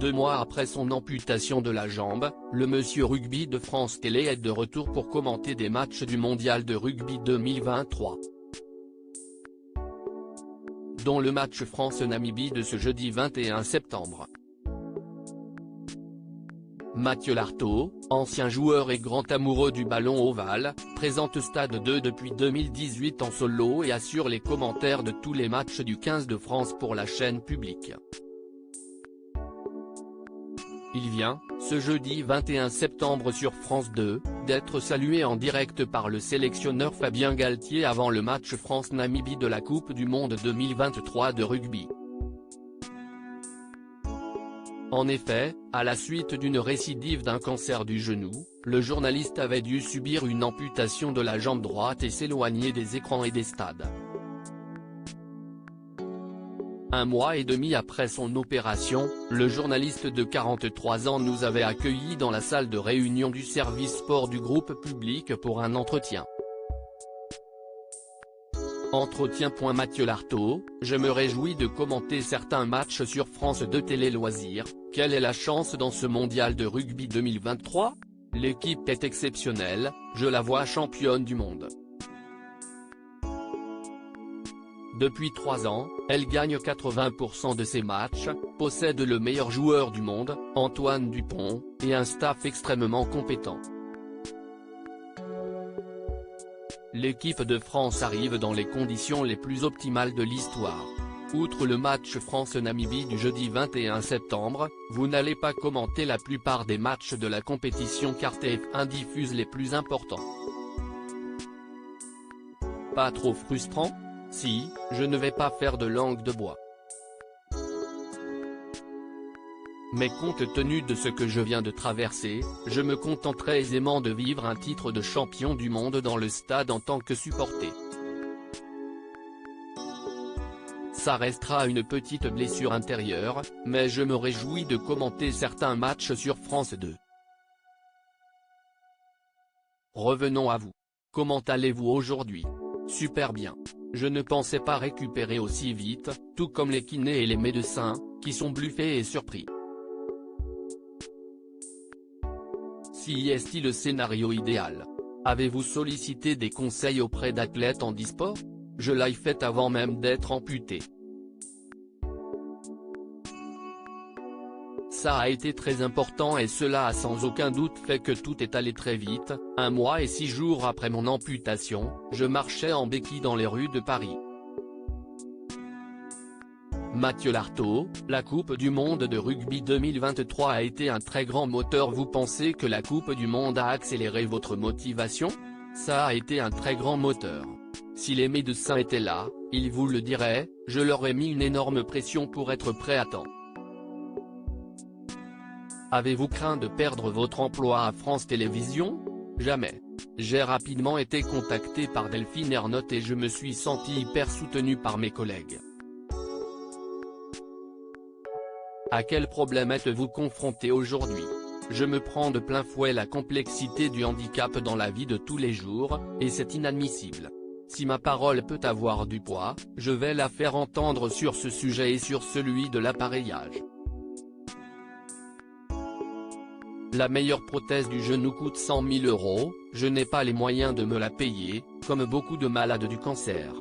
2 mois après son amputation de la jambe, le monsieur rugby de France Télé est de retour pour commenter des matchs du mondial de rugby 2023. Dont le match France-Namibie de ce jeudi 21 septembre. Mathieu Lartaud, ancien joueur et grand amoureux du ballon ovale, présente Stade 2 depuis 2018 en solo et assure les commentaires de tous les matchs du 15 de France pour la chaîne publique. Il vient, ce jeudi 21 septembre sur France 2, d'être salué en direct par le sélectionneur Fabien Galtier avant le match France-Namibie de la Coupe du Monde 2023 de rugby. En effet, à la suite d'une récidive d'un cancer du genou, le journaliste avait dû subir une amputation de la jambe droite et s'éloigner des écrans et des stades. 1 mois et demi après son opération, le journaliste de 43 ans nous avait accueillis dans la salle de réunion du service sport du groupe public pour un entretien. Entretien. Mathieu Lartaud, je me réjouis de commenter certains matchs sur France 2 Télé Loisirs. Quelle est la chance dans ce mondial de rugby 2023 ? L'équipe est exceptionnelle, je la vois championne du monde. Depuis 3 ans, elle gagne 80% de ses matchs, possède le meilleur joueur du monde, Antoine Dupont, et un staff extrêmement compétent. L'équipe de France arrive dans les conditions les plus optimales de l'histoire. Outre le match France-Namibie du jeudi 21 septembre, vous n'allez pas commenter la plupart des matchs de la compétition car TF1 diffuse les plus importants. Pas trop frustrant ? Si, je ne vais pas faire de langue de bois. Mais compte tenu de ce que je viens de traverser, je me contenterai aisément de vivre un titre de champion du monde dans le stade en tant que supporter. Ça restera une petite blessure intérieure, mais je me réjouis de commenter certains matchs sur France 2. Revenons à vous. Comment allez-vous aujourd'hui ? Super bien. Je ne pensais pas récupérer aussi vite, tout comme les kinés et les médecins, qui sont bluffés et surpris. Si est-il le scénario idéal ? Avez-vous sollicité des conseils auprès d'athlètes handisport ? Je l'ai fait avant même d'être amputé. Ça a été très important et cela a sans aucun doute fait que tout est allé très vite. 1 mois et 6 jours après mon amputation, je marchais en béquille dans les rues de Paris. Mathieu Lartaud, la Coupe du Monde de rugby 2023 a été un très grand moteur. Vous pensez que la Coupe du Monde a accéléré votre motivation ? Ça a été un très grand moteur. Si les médecins étaient là, ils vous le diraient, je leur ai mis une énorme pression pour être prêt à temps. Avez-vous craint de perdre votre emploi à France Télévisions ? Jamais. J'ai rapidement été contacté par Delphine Ernotte et je me suis senti hyper soutenu par mes collègues. À quel problème êtes-vous confronté aujourd'hui ? Je me prends de plein fouet la complexité du handicap dans la vie de tous les jours, et c'est inadmissible. Si ma parole peut avoir du poids, je vais la faire entendre sur ce sujet et sur celui de l'appareillage. La meilleure prothèse du genou coûte 100 000 €, je n'ai pas les moyens de me la payer, comme beaucoup de malades du cancer.